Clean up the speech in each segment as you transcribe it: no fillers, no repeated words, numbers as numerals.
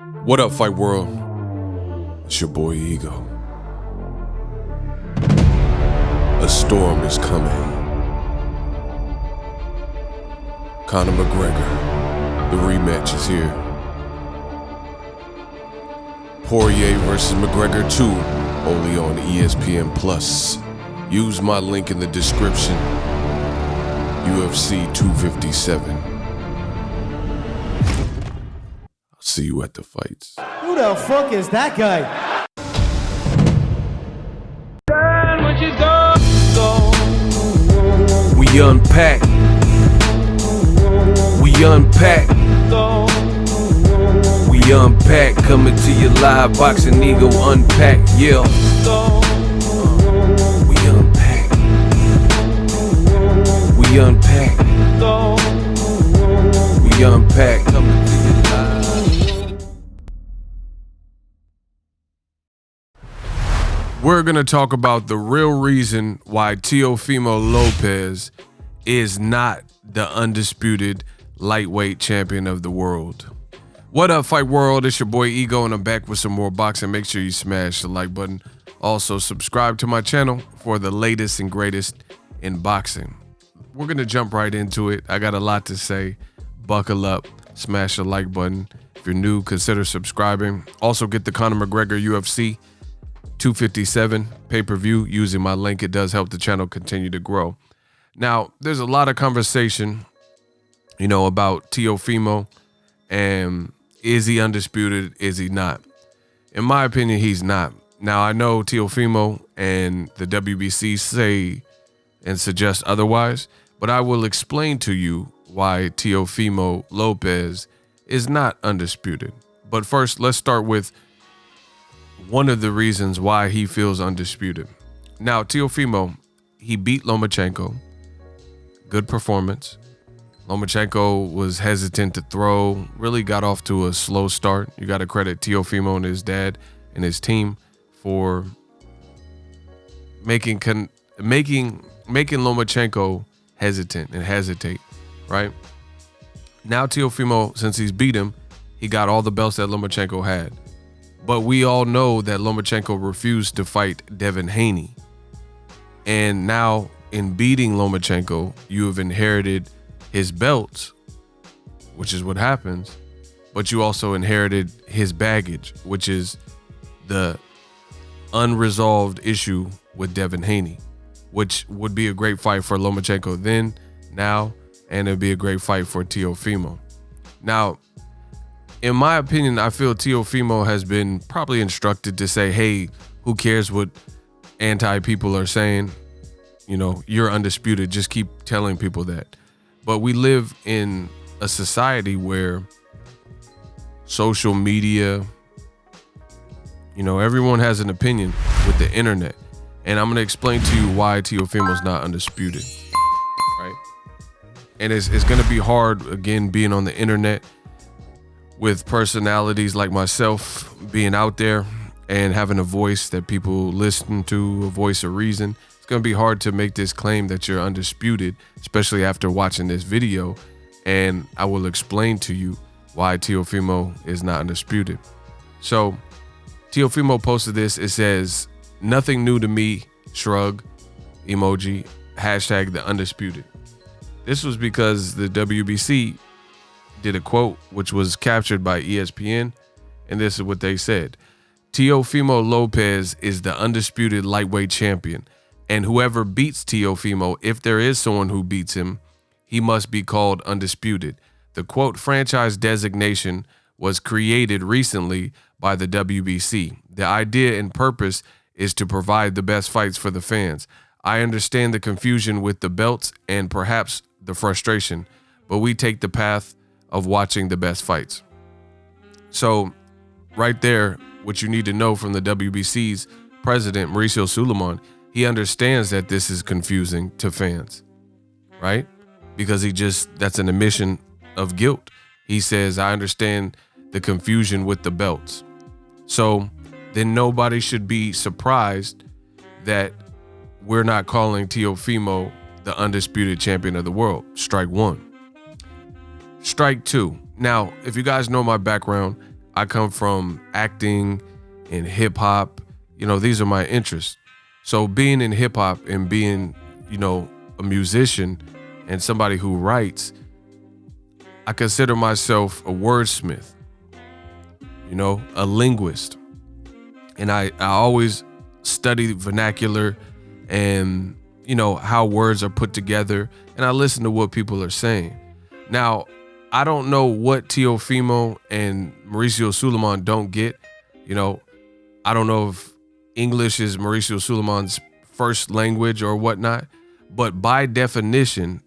What up, Fight World? It's your boy Ego. A storm is coming. Conor McGregor, the rematch is here. Poirier versus McGregor 2, only on ESPN Plus. Use my link in the description. UFC 257. I'll see you at the fights. Who the fuck is that guy? We unpack. We unpack. We unpack. Coming to you live. Boxingego unpack. Yeah. We unpack. We unpack. We unpack. Coming to you live. We're gonna talk about the real reason why Teofimo Lopez is not the undisputed lightweight champion of the world. What up, Fight World? It's your boy Ego, and I'm back with some more boxing. Make sure you smash the like button. Also, subscribe to my channel for the latest and greatest in boxing. We're gonna jump right into it. I got a lot to say. Buckle up, smash the like button. If you're new, consider subscribing. Also, get the Conor McGregor UFC 257 pay-per-view using my link. It does help the channel continue to grow. Now, there's a lot of conversation, about Teofimo and is he undisputed? Is he not? In my opinion, he's not. Now, I know Teofimo and the WBC say and suggest otherwise, but I will explain to you why Teofimo Lopez is not undisputed. But first, let's start with one of the reasons why he feels undisputed. Now, Teofimo, he beat Lomachenko. Good performance. Lomachenko was hesitant to throw, really got off to a slow start. You got to credit Teofimo and his dad and his team for making Lomachenko hesitant and hesitate, right? Now Teofimo, since he's beat him, he got all the belts that Lomachenko had. But we all know that Lomachenko refused to fight Devin Haney. And now in beating Lomachenko, you have inherited his belts, which is what happens, but you also inherited his baggage, which is the unresolved issue with Devin Haney, which would be a great fight for Lomachenko then, now, and it'd be a great fight for Teofimo. Now, in my opinion, I feel Teofimo has been probably instructed to say, hey, who cares what anti-people are saying? You're undisputed. Just keep telling people that. But we live in a society where social media, everyone has an opinion with the internet. And I'm going to explain to you why Teofimo's not undisputed, right? And it's going to be hard, again, being on the internet with personalities like myself, being out there and having a voice that people listen to, a voice of reason. It's going to be hard to make this claim that you're undisputed, especially after watching this video. And I will explain to you why Teofimo is not undisputed. So Teofimo posted this. It says, "Nothing new to me, shrug, emoji, hashtag the undisputed." This was because the WBC did a quote which was captured by ESPN, and this is what they said. "Teofimo Lopez is the undisputed lightweight champion, and whoever beats Teofimo, if there is someone who beats him, he must be called undisputed." The quote franchise designation was created recently by the WBC. The idea and purpose is to provide the best fights for the fans. I understand the confusion with the belts and perhaps the frustration, but we take the path of watching the best fights. So right there, what you need to know from the WBC's president, Mauricio Suleiman, he understands that this is confusing to fans, right? Because that's an admission of guilt. He says, I understand the confusion with the belts. So then nobody should be surprised that we're not calling Teofimo the undisputed champion of the world. Strike one. Strike two. Now, if you guys know my background, I come from acting and hip hop. These are my interests. So being in hip hop and being, a musician and somebody who writes, I consider myself a wordsmith, a linguist. And I always study vernacular and, how words are put together. And I listen to what people are saying. Now, I don't know what Teofimo and Mauricio Suleiman don't get. I don't know if English is Mauricio Suleiman's first language or whatnot. But by definition,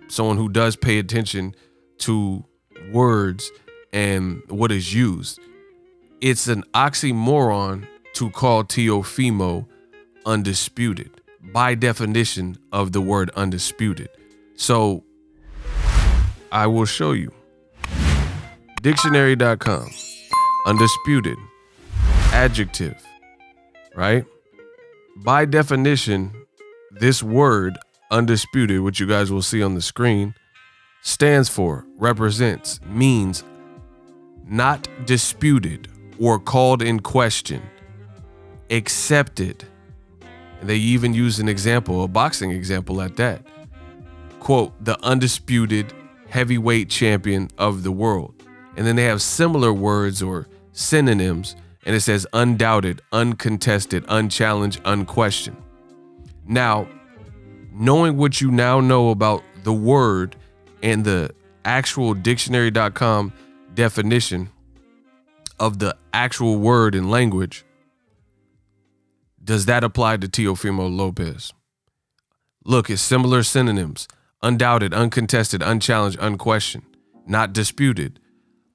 someone who does pay attention to words and what is used, it's an oxymoron to call Teofimo undisputed by definition of the word undisputed. So I will show you. Dictionary.com, undisputed, adjective, right? By definition, this word undisputed, which you guys will see on the screen, stands for, represents, means not disputed or called in question, accepted. And they even use an example, a boxing example at that. Quote, the undisputed heavyweight champion of the world. And then they have similar words or synonyms, and it says undoubted, uncontested, unchallenged, unquestioned. Now, knowing what you now know about the word and the actual dictionary.com definition of the actual word and language, does that apply to Teofimo Lopez? Look, it's similar synonyms: undoubted, uncontested, unchallenged, unquestioned, not disputed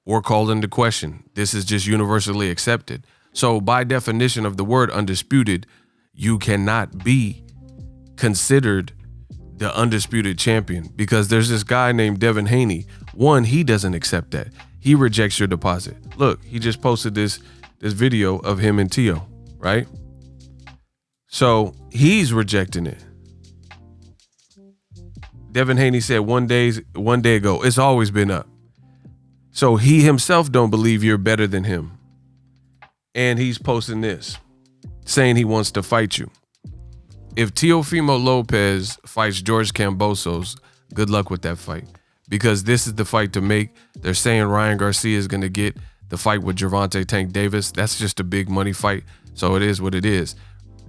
or called into question. This is just universally accepted. So by definition of the word undisputed, you cannot be considered the undisputed champion, because there's this guy named Devin Haney. One, he doesn't accept that. He rejects your deposit. Look, he just posted this video of him and Tio, right? So he's rejecting it. Devin Haney said one day ago, it's always been up. So he himself don't believe you're better than him. And he's posting this, saying he wants to fight you. If Teofimo Lopez fights George Kambosos, good luck with that fight, because this is the fight to make. They're saying Ryan Garcia is going to get the fight with Gervonta Tank Davis. That's just a big money fight, so it is what it is.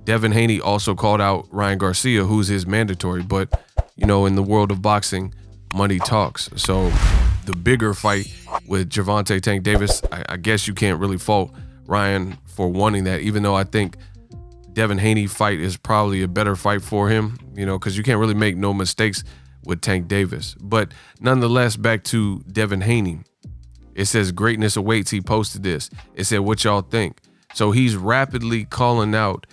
Devin Haney also called out Ryan Garcia, who's his mandatory, but, in the world of boxing, money talks. So the bigger fight with Gervonta Tank Davis, I guess you can't really fault Ryan for wanting that, even though I think Devin Haney fight is probably a better fight for him, because you can't really make no mistakes with Tank Davis. But nonetheless, back to Devin Haney. It says greatness awaits. He posted this. It said, what y'all think? So he's rapidly calling out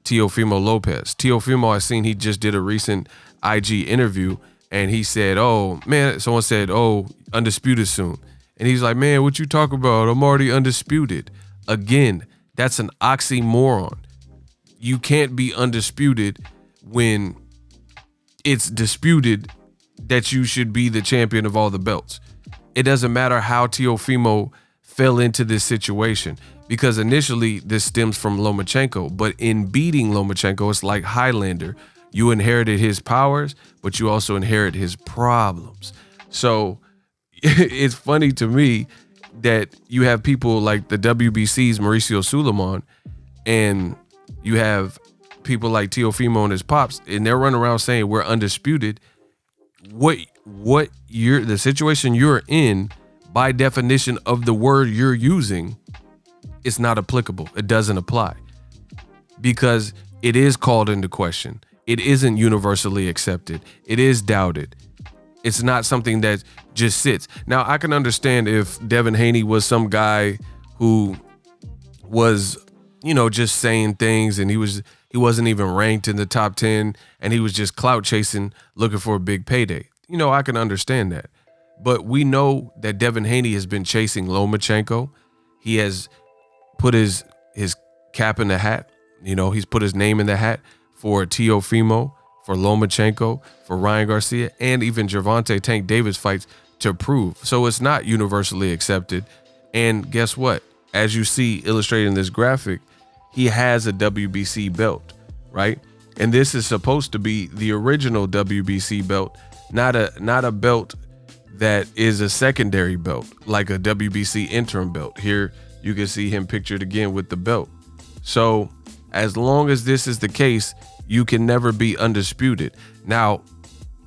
Teofimo Lopez. Teofimo, I seen he just did a recent IG interview, and he said, oh, man, someone said, oh, undisputed soon. And he's like, man, what you talk about? I'm already undisputed. Again, that's an oxymoron. You can't be undisputed when it's disputed that you should be the champion of all the belts. It doesn't matter how Teofimo fell into this situation, because initially this stems from Lomachenko, but in beating Lomachenko, it's like Highlander. You inherited his powers, but you also inherit his problems. So it's funny to me that you have people like the WBC's Mauricio Suleiman, and you have people like Teofimo and his pops, and they're running around saying we're undisputed. The situation you're in, by definition of the word you're using, it's not applicable. It doesn't apply, because it is called into question. It isn't universally accepted. It is doubted. It's not something that just sits. Now, I can understand if Devin Haney was some guy who was, just saying things, and he wasn't even ranked in the top 10, and he was just clout chasing, looking for a big payday. I can understand that. But we know that Devin Haney has been chasing Lomachenko. He has put his cap in the hat. He's put his name in the hat for Teofimo, for Lomachenko, for Ryan Garcia, and even Gervonta Tank Davis fights to prove. So it's not universally accepted. And guess what? As you see illustrated in this graphic, he has a WBC belt, right? And this is supposed to be the original WBC belt, not a belt that is a secondary belt, like a WBC interim belt. Here you can see him pictured again with the belt. So as long as this is the case, you can never be undisputed. Now,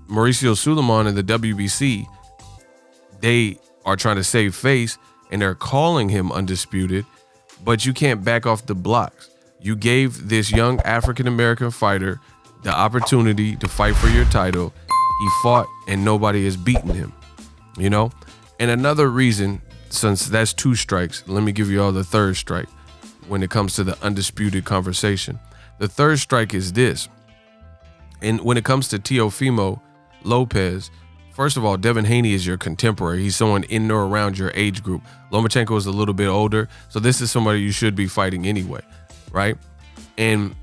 Mauricio Sulaiman and the WBC, they are trying to save face and they're calling him undisputed, but you can't back off the blocks. You gave this young African-American fighter the opportunity to fight for your title. He fought and nobody has beaten him, you know? And another reason, since that's 2 strikes, let me give you all the 3rd strike when it comes to the undisputed conversation. The 3rd strike is this. And when it comes to Teofimo Lopez, first of all, Devin Haney is your contemporary. He's someone in or around your age group. Lomachenko is a little bit older, so this is somebody you should be fighting anyway, right? And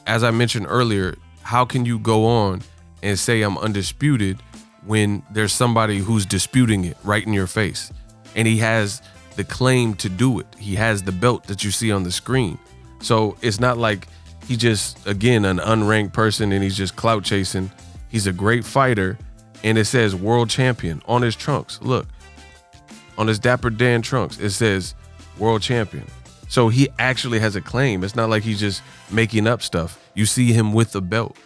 as I mentioned earlier, how can you go on and say I'm undisputed when there's somebody who's disputing it right in your face? And he has the claim to do it. He has the belt that you see on the screen. So it's not like he just, again, an unranked person and he's just clout chasing. He's a great fighter, and it says world champion on his trunks. Look, on his Dapper Dan trunks, it says world champion. So he actually has a claim. It's not like he's just making up stuff. You see him with the belt.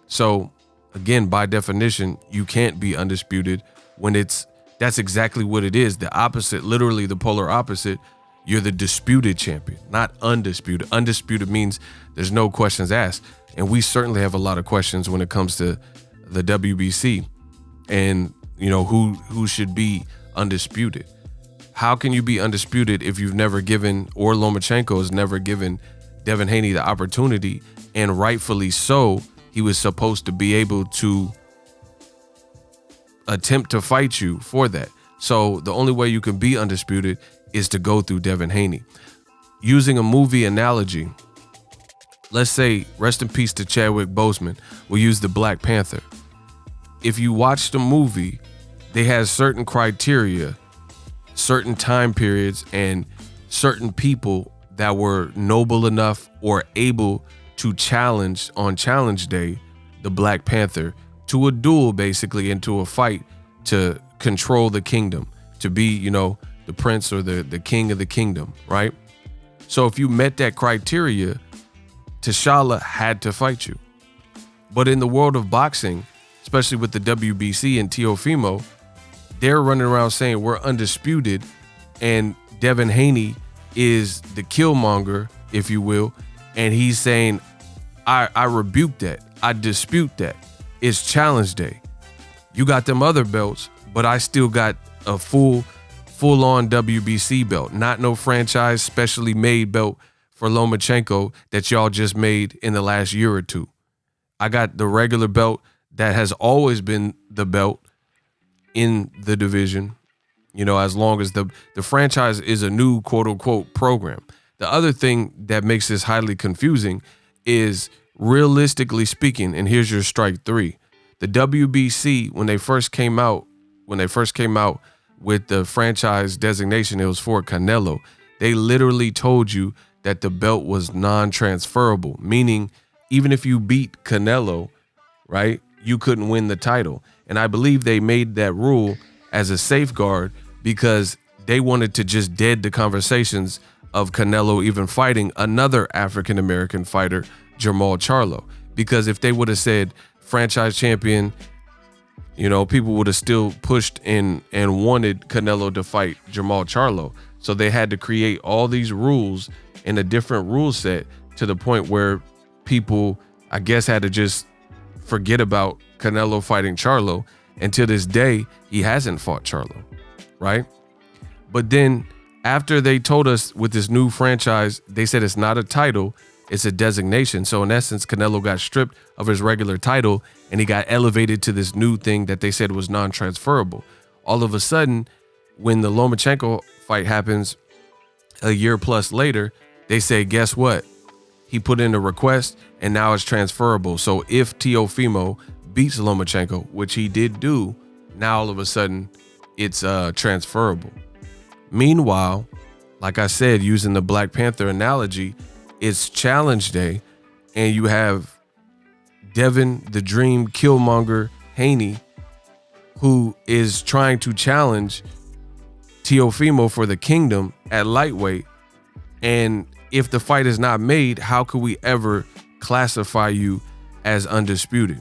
So again, by definition, you can't be undisputed when that's exactly what it is. The opposite, literally the polar opposite. You're the disputed champion, not undisputed. Undisputed means there's no questions asked. And we certainly have a lot of questions when it comes to the WBC and, you know, who should be undisputed. How can you be undisputed if you've never given, or Lomachenko has never given Devin Haney the opportunity? And rightfully so, he was supposed to be able to attempt to fight you for that. So the only way you can be undisputed is to go through Devin Haney. Using a movie analogy, let's say, rest in peace to Chadwick Boseman, we'll use the Black Panther. If you watch the movie, they had certain criteria, certain time periods, and certain people that were noble enough or able to challenge on Challenge Day the Black Panther to a duel, basically, into a fight to control the kingdom, to be, you know, the prince or the king of the kingdom, right? So if you met that criteria, T'Challa had to fight you. But in the world of boxing, especially with the WBC and Teofimo, they're running around saying we're undisputed, and Devin Haney is the killmonger, if you will, and he's saying, I rebuke that, I dispute that. It's Challenge Day. You got them other belts, but I still got a full-on WBC belt, not no franchise specially made belt for Lomachenko that y'all just made in the last year or two. I got the regular belt that has always been the belt in the division, you know, as long as the franchise is a new quote-unquote program. The other thing that makes this highly confusing is, realistically speaking, and here's your strike 3, the WBC, when they first came out with the franchise designation, it was for Canelo. They literally told you that the belt was non-transferable, meaning even if you beat Canelo, right, you couldn't win the title. And I believe they made that rule as a safeguard because they wanted to just dead the conversations of Canelo even fighting another African-American fighter, Jermall Charlo. Because if they would have said franchise champion, you know, people would have still pushed and wanted Canelo to fight Jermall Charlo. So they had to create all these rules in a different rule set to the point where people, I guess, had to just forget about Canelo fighting Charlo. And to this day, he hasn't fought Charlo, right? But then after they told us with this new franchise, they said it's not a title, it's a designation. So in essence, Canelo got stripped of his regular title and he got elevated to this new thing that they said was non-transferable. All of a sudden, when the Lomachenko fight happens a year plus later, they say, guess what? He put in a request and now it's transferable. So if Teofimo beats Lomachenko, which he did do, now all of a sudden it's transferable. Meanwhile, like I said, using the Black Panther analogy, it's challenge day, and you have Devin the Dream Killmonger Haney, who is trying to challenge Teofimo for the kingdom at lightweight. And if the fight is not made, how could we ever classify you as undisputed?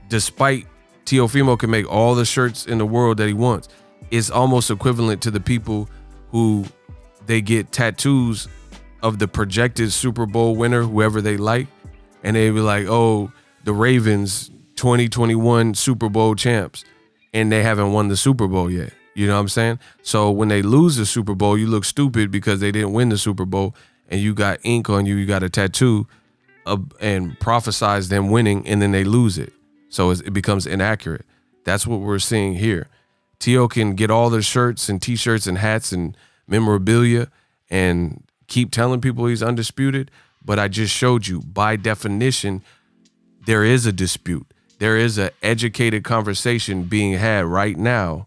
Despite Teofimo can make all the shirts in the world that he wants, it's almost equivalent to the people who they get tattoos of the projected Super Bowl winner, whoever they like, and they be like, oh, the Ravens 2021 Super Bowl champs, and they haven't won the Super Bowl yet. You know what I'm saying? So when they lose the Super Bowl, you look stupid because they didn't win the Super Bowl, and you got ink on you, you got a tattoo and prophesize them winning, and then they lose it. So it becomes inaccurate. That's what we're seeing here. Teo can get all the shirts and T-shirts and hats and memorabilia and keep telling people he's undisputed, but I just showed you, by definition, there is a dispute. There is an educated conversation being had right now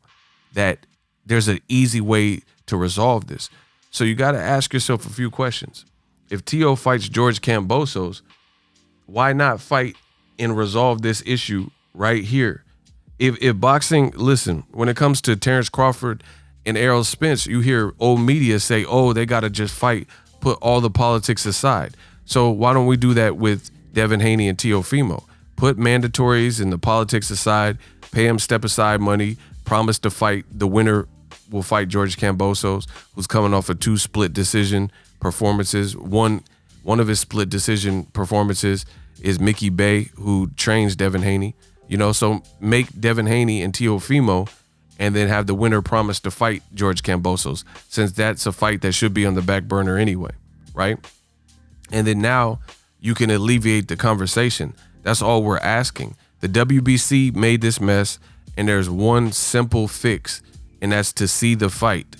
that there's an easy way to resolve this. So you got to ask yourself a few questions. If Teo fights George Kambosos, why not fight and resolve this issue right here? If boxing, listen, when it comes to Terrence Crawford and Errol Spence, you hear old media say, oh, they got to just fight, put all the politics aside. So why don't we do that with Devin Haney and Teofimo? Put mandatories and the politics aside, pay him step aside money, promise to fight. The winner will fight George Kambosos, who's coming off of 2 split decision performances. One of his split decision performances is Mickey Bay, who trains Devin Haney. You know, so make Devin Haney and Teofimo, and then have the winner promise to fight George Kambosos, since that's a fight that should be on the back burner anyway, right? And then now you can alleviate the conversation. That's all we're asking. The WBC made this mess, and there's one simple fix, and that's to see the fight.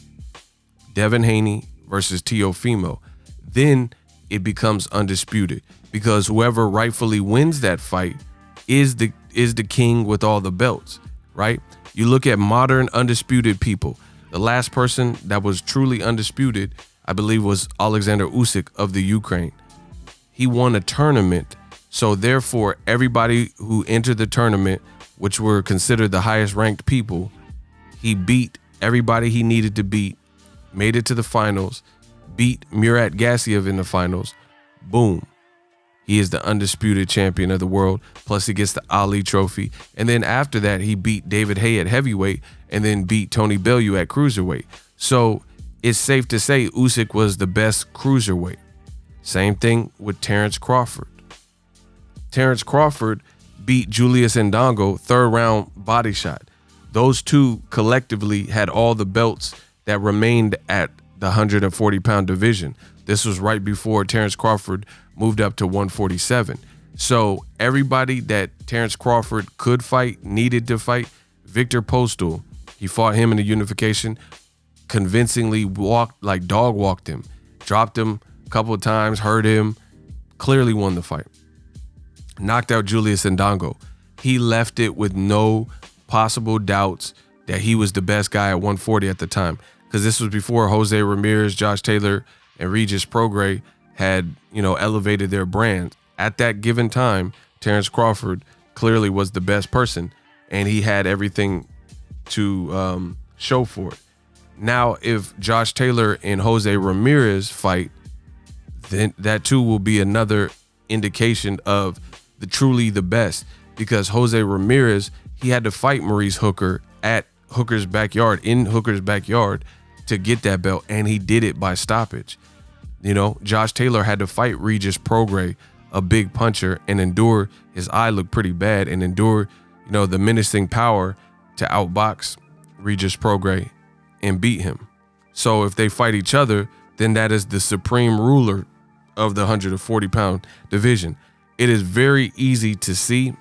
Devin Haney versus Teofimo. Then it becomes undisputed, because whoever rightfully wins that fight is the king with all the belts, right? You look at modern undisputed people. The last person that was truly undisputed, I believe, was Alexander Usyk of the Ukraine. He won a tournament, so therefore everybody who entered the tournament, which were considered the highest ranked people, he beat everybody he needed to beat, made it to the finals, beat Murat Gassiev in the finals. Boom. He is the undisputed champion of the world. Plus he gets the Ali trophy. And then after that, he beat David Haye at heavyweight and then beat Tony Bellew at cruiserweight. So it's safe to say Usyk was the best cruiserweight. Same thing with Terrence Crawford. Terrence Crawford beat Julius Ndongo 3rd round body shot. Those two collectively had all the belts that remained at the 140-pound division. This was right before Terrence Crawford moved up to 147. So everybody that Terrence Crawford could fight, needed to fight, Victor Postal, he fought him in the unification, convincingly dog walked him, dropped him a couple of times, hurt him, clearly won the fight. Knocked out Julius Ndongo. He left it with no possible doubts that he was the best guy at 140 at the time, because this was before Jose Ramirez, Josh Taylor, and Regis Prograis had, elevated their brand. At that given time, Terrence Crawford clearly was the best person, and he had everything to show for it. Now, if Josh Taylor and Jose Ramirez fight, then that too will be another indication of truly the best, because Jose Ramirez, he had to fight Maurice Hooker at Hooker's backyard, in Hooker's backyard, to get that belt, and he did it by stoppage. Josh Taylor had to fight Regis Prograis, a big puncher, and endure, his eye looked pretty bad, and endure, the menacing power to outbox Regis Prograis and beat him. So if they fight each other, then that is the supreme ruler of the 140-pound division. It is very easy to see,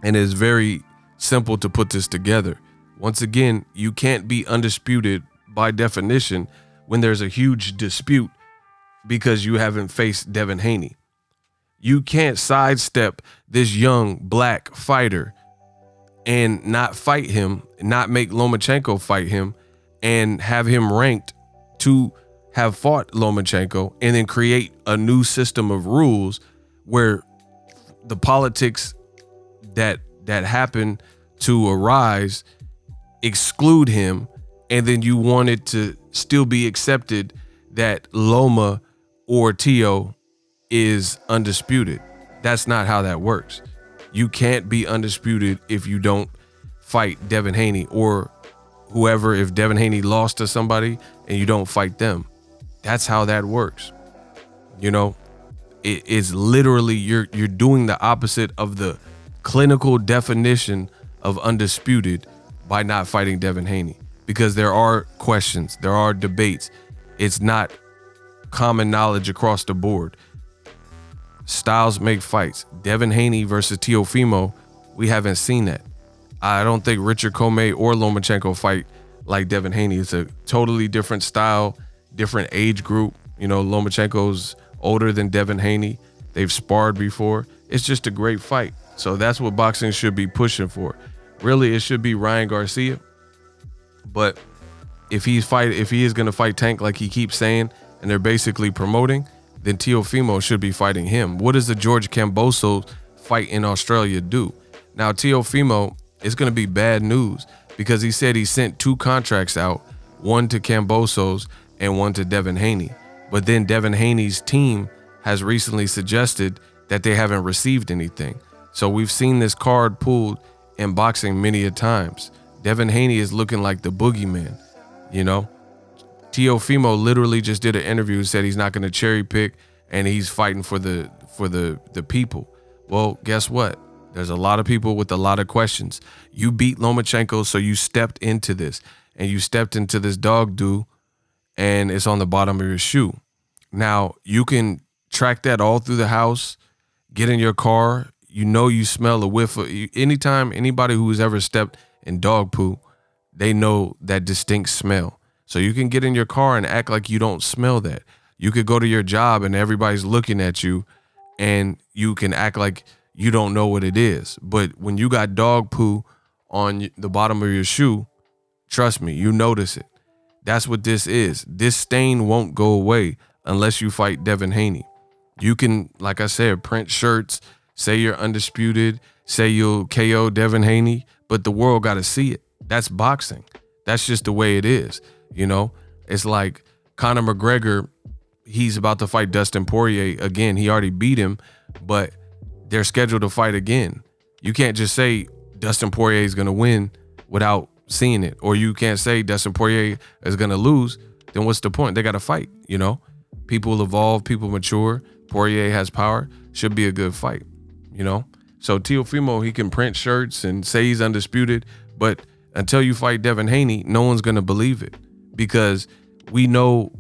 and it is very simple to put this together. Once again, you can't be undisputed by definition when there's a huge dispute because you haven't faced Devin Haney. You can't sidestep this young black fighter and not fight him, not make Lomachenko fight him, and have him ranked to have fought Lomachenko and then create a new system of rules where the politics that happen to arise exclude him, and then you want it to still be accepted that Loma or Tio is undisputed. That's not how that works. You can't be undisputed if you don't fight Devin Haney or whoever. If Devin Haney lost to somebody and you don't fight them, that's how that works. You know, it's literally you're doing the opposite of the clinical definition of undisputed by not fighting Devin Haney, because there are questions, there are debates. It's not common knowledge across the board. Styles make fights. Devin Haney versus Teofimo, we haven't seen that. I don't think Richard Comey or Lomachenko fight like Devin Haney. It's a totally different style, different age group. You know, Lomachenko's older than Devin Haney. They've sparred before. It's just a great fight. So that's what boxing should be pushing for. Really, it should be Ryan Garcia. But if he is going to fight Tank like he keeps saying, and they're basically promoting, then Teofimo should be fighting him. What does the George Kambosos fight in Australia do? Now, Teofimo, it's going to be bad news because he said he sent 2 contracts out, one to Kambosos and one to Devin Haney. But then Devin Haney's team has recently suggested that they haven't received anything. So we've seen this card pulled in boxing many a times. Devin Haney is looking like the boogeyman, you know? Teofimo literally just did an interview, said he's not going to cherry pick and he's fighting for the people. Well, guess what? There's a lot of people with a lot of questions. You beat Lomachenko, so you stepped into this, and you stepped into this dog do, and it's on the bottom of your shoe. Now, you can track that all through the house, get in your car, you smell a whiff of, anytime anybody who's ever stepped in dog poo, they know that distinct smell. So you can get in your car and act like you don't smell that. You could go to your job and everybody's looking at you and you can act like you don't know what it is. But when you got dog poo on the bottom of your shoe, trust me, you notice it. That's what this is. This stain won't go away unless you fight Devin Haney. You can, like I said, print shirts, say you're undisputed, say you'll KO Devin Haney, but the world got to see it. That's boxing. That's just the way it is. You know, it's like Conor McGregor, he's about to fight Dustin Poirier again. He already beat him, but they're scheduled to fight again. You can't just say Dustin Poirier is going to win without seeing it. Or you can't say Dustin Poirier is going to lose. Then what's the point? They got to fight, you know? People evolve, people mature. Poirier has power. Should be a good fight, you know? So Teofimo, he can print shirts and say he's undisputed, but until you fight Devin Haney, no one's going to believe it. Because we know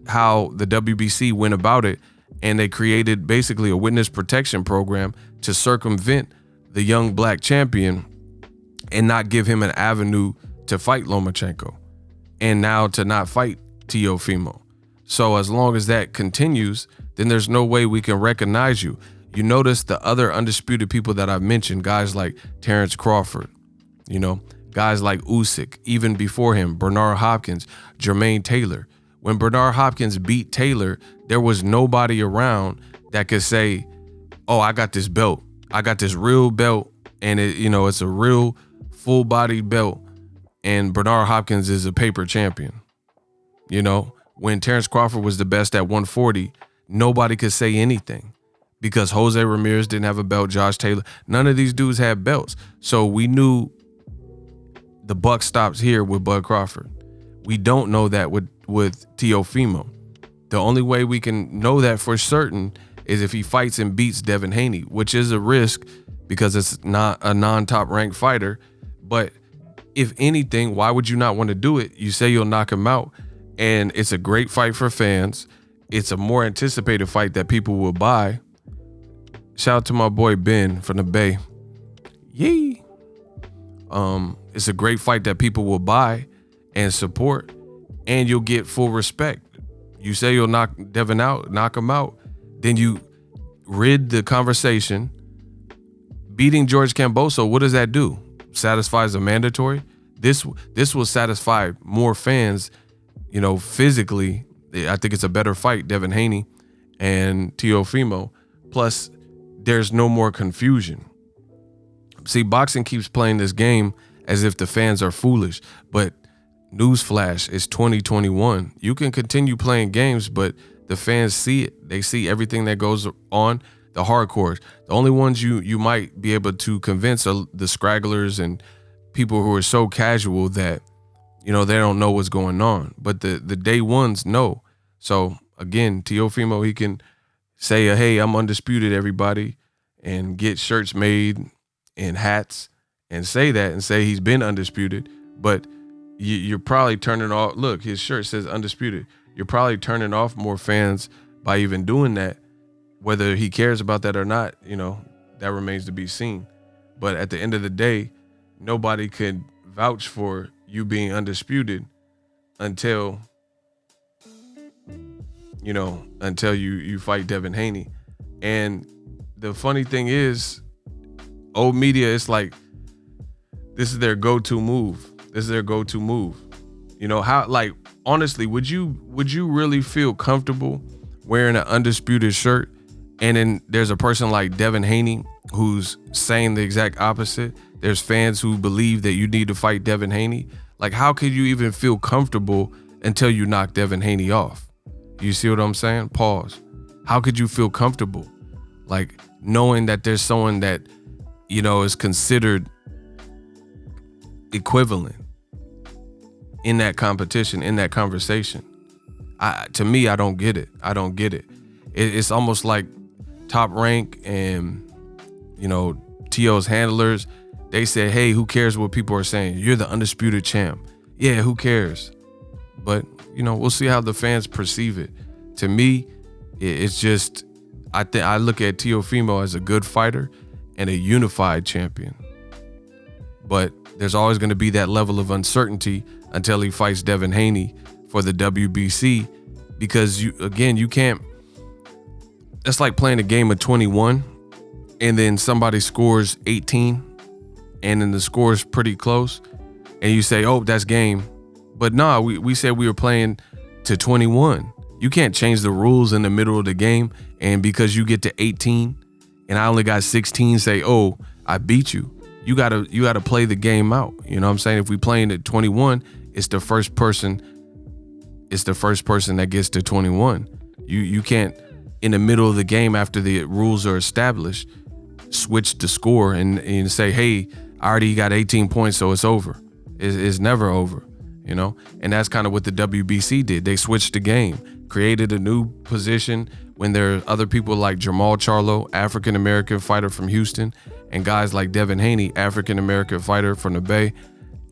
how the WBC went about it, and they created basically a witness protection program to circumvent the young black champion and not give him an avenue to fight Lomachenko, and now to not fight Teofimo. So as long as that continues, then there's no way we can recognize you. You notice the other undisputed people that I've mentioned, guys like Terrence Crawford, you know, guys like Usyk, even before him, Bernard Hopkins, Jermaine Taylor. When Bernard Hopkins beat Taylor, there was nobody around that could say, oh, I got this belt. I got this real belt, and it's a real full-bodied belt, and Bernard Hopkins is a paper champion. You know, when Terrence Crawford was the best at 140, nobody could say anything because Jose Ramirez didn't have a belt, Josh Taylor. None of these dudes had belts. So we knew the buck stops here with Bud Crawford. We don't know that with Teofimo. The only way we can know that for certain is if he fights and beats Devin Haney, which is a risk because it's not a non-top ranked fighter. But if anything, why would you not want to do it? You say you'll knock him out, and it's a great fight for fans. It's a more anticipated fight that people will buy. Shout out to my boy Ben from the Bay. Yee. It's a great fight that people will buy and support, and you'll get full respect. You say you'll knock Devin out, knock him out, then you rid the conversation. Beating George Kambosos, what does that do? Satisfies a mandatory? This will satisfy more fans physically, I think it's a better fight, Devin Haney and Teofimo. Plus, there's no more confusion. See, boxing keeps playing this game as if the fans are foolish, but newsflash, it's 2021. You can continue playing games, but the fans see it. They see everything that goes on. The hardcores. The only ones you might be able to convince are the scragglers and people who are so casual that, they don't know what's going on. But the day ones know. So again, Teofimo, he can say, hey, I'm undisputed, everybody, and get shirts made and hats and say that and say he's been undisputed. But you're probably turning off. Look, his shirt says undisputed. You're probably turning off more fans by even doing that. Whether he cares about that or not, that remains to be seen. But at the end of the day, nobody could vouch for you being undisputed until you fight Devin Haney. And the funny thing is, old media, it's like this is their go-to move. Honestly, would you really feel comfortable wearing an undisputed shirt, and then there's a person like Devin Haney who's saying the exact opposite? There's fans who believe that you need to fight Devin Haney. Like, how could you even feel comfortable until you knock Devin Haney off? You see what I'm saying? Pause. How could you feel comfortable? Like, knowing that there's someone that, is considered equivalent in that competition, in that conversation. To me, I don't get it. It's almost like Top Rank and, T.O.'s handlers, they said, hey, who cares what people are saying? You're the undisputed champ. Yeah, who cares? But, we'll see how the fans perceive it. To me, it's just, I look at Teofimo as a good fighter and a unified champion. But there's always going to be that level of uncertainty until he fights Devin Haney for the WBC, because you can't. That's like playing a game of 21 and then somebody scores 18 and then the score is pretty close and you say, oh, that's game. But no, we said we were playing to 21. You can't change the rules in the middle of the game, and because you get to 18 and I only got 16, say, oh, I beat you. You gotta play the game out. You know what I'm saying? If we playing at 21, it's the first person that gets to 21. You can't, in the middle of the game after the rules are established, switch the score and say, hey, I already got 18 points, so it's over. It's never over, And that's kind of what the WBC did. They switched the game, created a new position when there are other people like Jamal Charlo, African-American fighter from Houston, and guys like Devin Haney, African-American fighter from the Bay.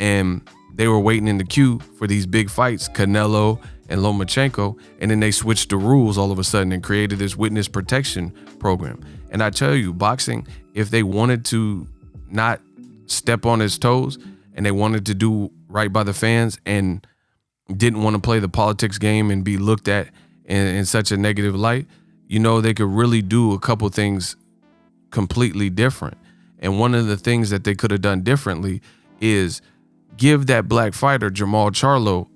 And they were waiting in the queue for these big fights, Canelo and Lomachenko, and then they switched the rules all of a sudden and created this witness protection program. And I tell you, boxing, if they wanted to not step on his toes and they wanted to do right by the fans and didn't want to play the politics game and be looked at in such a negative light, they could really do a couple things completely different. And one of the things that they could have done differently is give that black fighter, Jamal Charlo,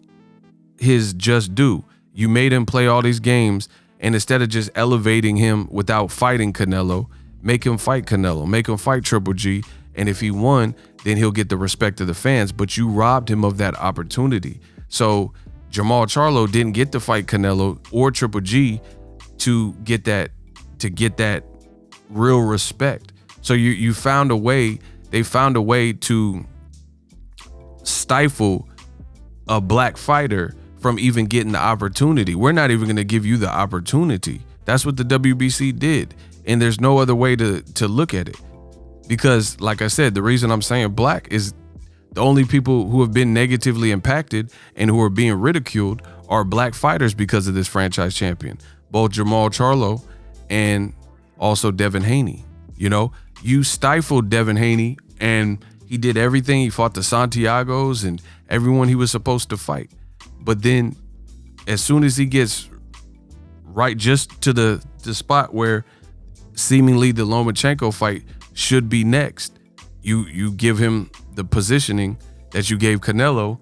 his just due. You made him play all these games, and instead of just elevating him without fighting Canelo, make him fight Canelo, make him fight Triple G, and if he won, then he'll get the respect of the fans. But you robbed him of that opportunity. So Jamal Charlo didn't get to fight Canelo or Triple G to get that real respect. So they found a way to stifle a black fighter from even getting the opportunity. We're not even going to give you the opportunity. That's what the WBC did. And there's no other way to look at it. Because, like I said, the reason I'm saying black is the only people who have been negatively impacted and who are being ridiculed are black fighters because of this franchise champion. Both Jamal Charlo and also Devin Haney. You stifled Devin Haney, and he did everything. He fought the Santiagos and everyone he was supposed to fight. But then as soon as he gets right just to the spot where seemingly the Lomachenko fight should be next, you give him the positioning that you gave Canelo,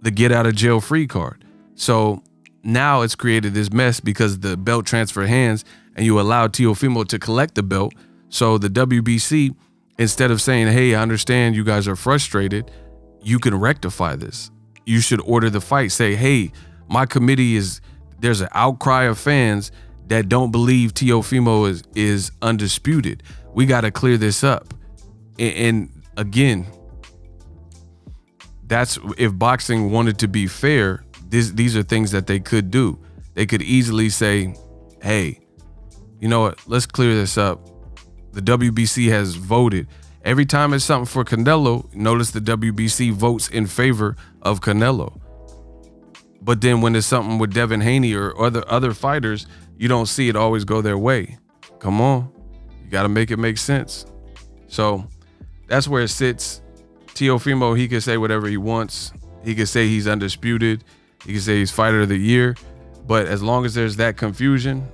the get out of jail free card. So now it's created this mess because the belt transfer hands and you allow Teofimo to collect the belt. So the WBC, instead of saying, hey, I understand you guys are frustrated, you can rectify this. You should order the fight. Say, hey, my committee there's an outcry of fans that don't believe Teofimo is undisputed. We got to clear this up. And again, that's if boxing wanted to be fair, these are things that they could do. They could easily say, hey, you know what, let's clear this up. The WBC has voted. Every time it's something for Canelo, notice the WBC votes in favor of Canelo. But then when it's something with Devin Haney or other fighters, you don't see it always go their way. Come on, you got to make it make sense. So that's where it sits. Teofimo, he can say whatever he wants. He can say he's undisputed. He can say he's fighter of the year. But as long as there's that confusion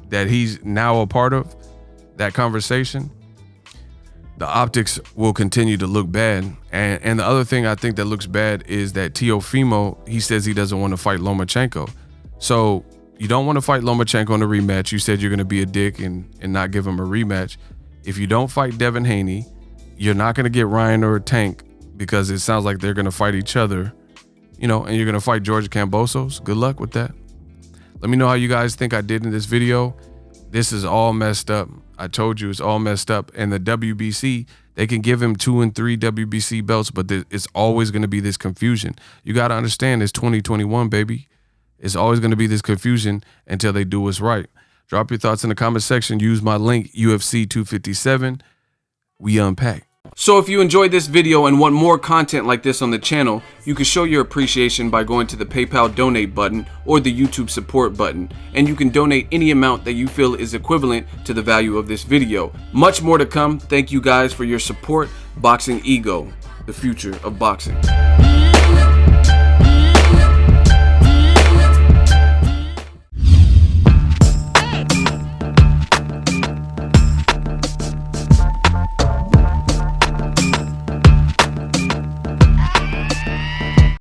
that he's now a part of, that conversation, the optics will continue to look bad. And the other thing I think that looks bad is that Teofimo, he says he doesn't want to fight Lomachenko. So you don't want to fight Lomachenko in a rematch. You said you're going to be a dick and not give him a rematch. If you don't fight Devin Haney, you're not going to get Ryan or Tank because it sounds like they're going to fight each other, and you're going to fight George Kambosos. Good luck with that. Let me know how you guys think I did in this video. This is all messed up. I told you it's all messed up. And the WBC, they can give him 2 and 3 WBC belts, but it's always going to be this confusion. You got to understand it's 2021, baby. It's always going to be this confusion until they do what's right. Drop your thoughts in the comment section. Use my link, UFC 257. We unpack. So if you enjoyed this video and want more content like this on the channel, you can show your appreciation by going to the PayPal donate button or the YouTube support button, and you can donate any amount that you feel is equivalent to the value of this video. Much more to come. Thank you guys for your support. Boxingego, the future of boxing.